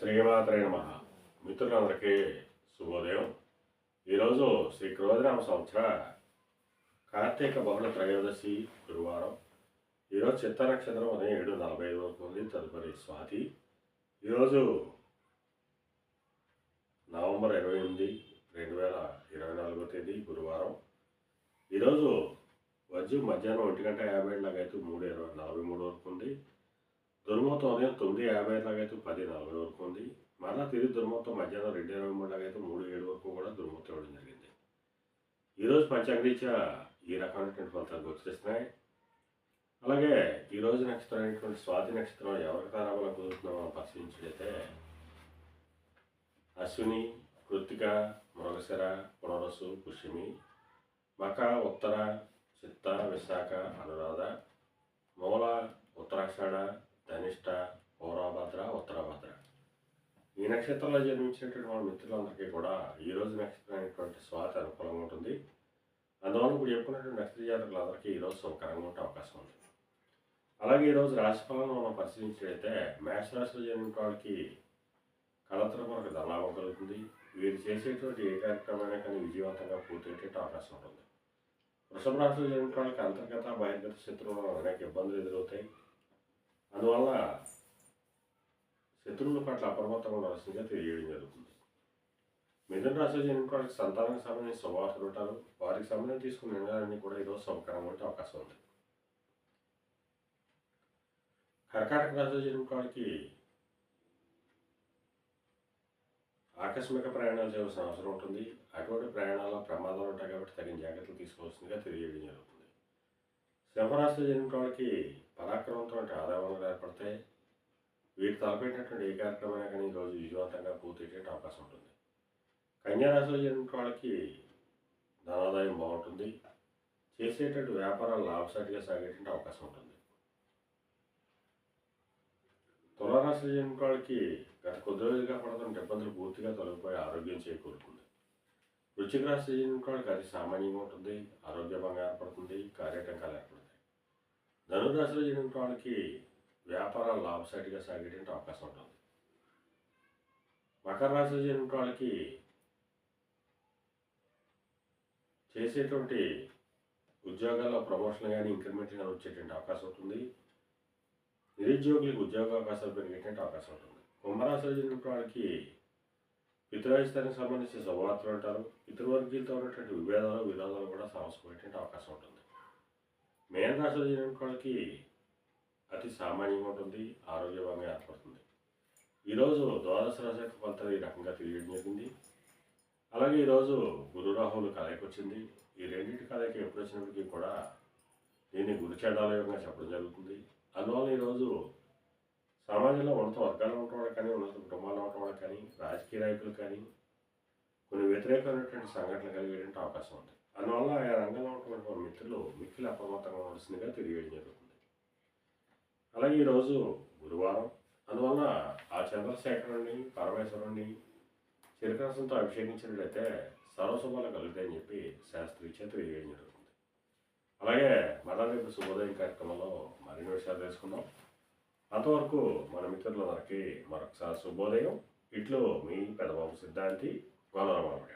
శ్రీమాత్రే నమః. మిత్రులందరికీ శుభోదయం. ఈరోజు శ్రీ క్రోధనామ సంవత్సర కార్తీక బహుళ త్రయోదశి గురువారం. ఈరోజు చిత్త నక్షత్రం అనే 7:45 వరకు ఉంది. తదుపరి స్వాతి. ఈరోజు నవంబర్ 28, 2024 తేదీ గురువారం. ఈరోజు వజ్రం మధ్యాహ్నం 1:57 లాగైతే 3:43 వరకు ఉంది. దుర్ముహూర్తం ఉదయం 9:50 లాగైతే 10:40 వరకు ఉంది. మరలా తిరిగి దుర్ముహూర్తం మధ్యాహ్నం 2:23 లాగైతే 3:07 వరకు కూడా దుర్ముహూర్తం ఇవ్వడం జరిగింది. ఈరోజు పంచాంగరీత్యా ఈ రకమైనటువంటి ఫలితాలు గోచరిస్తున్నాయి. అలాగే ఈరోజు నక్షత్రం అయినటువంటి స్వాతి నక్షత్రం ఎవరికి తారాబలం కుదురుతుందో మనం పరిశీలించినట్లయితే అశ్విని, కృత్తిక, మృగశిర, పునరసు, పుష్యమి, మక, ఉత్తర, చిత్త, విశాఖ, అనురాధ, మూల, ఉత్తరాషాఢ, ధనిష్ట, పౌరాభద్ర, ఉత్తరాభద్ర. ఈ నక్షత్రంలో జన్మించినటువంటి మన మిత్రులందరికీ కూడా ఈరోజు నక్షత్రం అయినటువంటి స్వాతి అనుకూలంగా ఉంటుంది. అందువల్ల ఇప్పుడు చెప్పుకున్నటువంటి నక్షత్ర జాతకులందరికీ ఈరోజు శుభకరంగా ఉండే అవకాశం ఉంది. అలాగే ఈరోజు రాశిఫలాలను మనం పరిశీలించినట్లయితే మేషరాశిలో జన్మించిన వాళ్ళకి కళత్ర కొరకు ధనలాభం కలుగుతుంది. వీరు చేసేటువంటి ఏ కార్యక్రమైనా కానీ విజయవంతంగా పూర్తయ్యేట అవకాశం ఉంటుంది. వృషభ రాశిలో జన్మించిన వాళ్ళకి అంతర్గత బహిర్గత శత్రువులు అనేక ఇబ్బందులు ఎదురవుతాయి. అందువల్ల శత్రువుల పట్ల అప్రమత్తంగా ఉండాల్సిందిగా తెలియజేయడం జరుగుతుంది. మిథున రాశిలో జన్మించిన వాళ్ళకి సంతానానికి సంబంధించిన శుభవార్తలు ఉంటారు. వారికి సంబంధించి తీసుకున్న నిర్ణయాలన్నీ కూడా ఈరోజు శుభకరంగా ఉండే అవకాశం ఉంది. కర్కాటక రాశిలో జన్మించిన వాళ్ళకి ఆకస్మిక ప్రయాణాలు చేయవలసిన అవసరం ఉంటుంది. అటువంటి ప్రయాణాల్లో ప్రమాదాలు ఉంటాయి కాబట్టి తగిన జాగ్రత్తలు తీసుకోవాల్సిందిగా తెలియజేయడం జరుగుతుంది. సింహరాశిలో జన్మించిన వాళ్ళకి పరాక్రమంతో ఆదాయ వనరులు ఏర్పడతాయి. వీటి తలపెట్టినటువంటి ఏ కార్యక్రమైనా కానీ ఈరోజు విజయవంతంగా పూర్తయ్యే అవకాశం ఉంటుంది. కన్యారాశిలో జన్మించిన వాళ్ళకి ధనాదాయం బాగుంటుంది. చేసేటటువంటి వ్యాపారాలు లాభసాటిగా సాగేటువంటి అవకాశం ఉంటుంది. తులారాశిలో జన్మించిన వాళ్ళకి గత కొద్ది రోజులుగా పడుతున్న ఇబ్బందులు పూర్తిగా తొలగిపోయి ఆరోగ్యం చేకూరుతుంది. వృశ్చిక రాశిలో జన్మించిన వాళ్ళకి అది సామాన్యంగా ఉంటుంది. ఆరోగ్యభంగా ఏర్పడుతుంది. కార్యటంకాలు ఏర్పడతాయి. ధనురాశిలో జన్మించిన వాళ్ళకి వ్యాపారాలు లాభసాటిగా సాగేటువంటి అవకాశం ఉంటుంది. మకర రాశిలో జన్మించిన వాళ్ళకి చేసేటువంటి ఉద్యోగాల్లో ప్రమోషన్ కానీ ఇంక్రిమెంట్ కానీ వచ్చేటువంటి అవకాశం ఉంటుంది. నిరుద్యోగులకు ఉద్యోగ అవకాశాలు పెరిగేటువంటి అవకాశం ఉంటుంది. కుంభరాశిలో జన్మించిన వాళ్ళకి పితృరాజధానికి సంబంధించిన శుభవార్తలు అంటారు. పితృవర్గీయులతో ఉన్నటువంటి విభేదాలు విరోధాలు కూడా సమస్యపోయేటువంటి అవకాశం ఉంటుంది. మేన రాశిలో జన్మించిన వాళ్ళకి అతి సామాన్యంగా ఉంటుంది. ఆరోగ్యవంగా ఏర్పడుతుంది. ఈరోజు ద్వాదశ రాశి యొక్క ఫలితాలు ఈ రకంగా తెలియడం జరిగింది. అలాగే ఈరోజు గురు రాహువులు కలయిక వచ్చింది. ఈ రెండింటి కలయిక ఎప్పుడు వచ్చినప్పటికీ కూడా దీన్ని గురుచండాలయంగా చెప్పడం జరుగుతుంది. అందువల్ల ఈరోజు సమాజంలో ఉన్నత వర్గాల్లో ఉన్న వాళ్ళకి కానీ ఉన్నత కుటుంబాల్లో ఉన్న వాళ్ళకి కానీ రాజకీయ నాయకులు కానీ కొన్ని వ్యతిరేకమైనటువంటి సంఘటనలు కలిగేటువంటి అవకాశం ఉంది. అందువల్ల ఆ రంగంలో ఉన్నటువంటి మిత్రులు మిక్కిలి అప్రమత్తంగా ఉండాల్సిందిగా తెలియజేయడం జరుగుతుంది. అలాగే ఈరోజు గురువారం. అందువల్ల ఆ చంద్రశేఖరుని పరమేశ్వరుని చిరకరసంతో అభిషేకించినట్లయితే సర్వశుభాలు కలుగుతాయని చెప్పి శాస్త్రీయ తెలియజేయడం జరుగుతుంది. అలాగే మళ్ళా రేపు శుభోదయం కార్యక్రమంలో మరిన్ని విషయాలు తెలుసుకుందాం. అంతవరకు మన మిత్రులందరికీ మరొకసారి శుభోదయం. ఇట్లు మీ పెదబాబు సిద్ధాంతి గోలరమావిడ.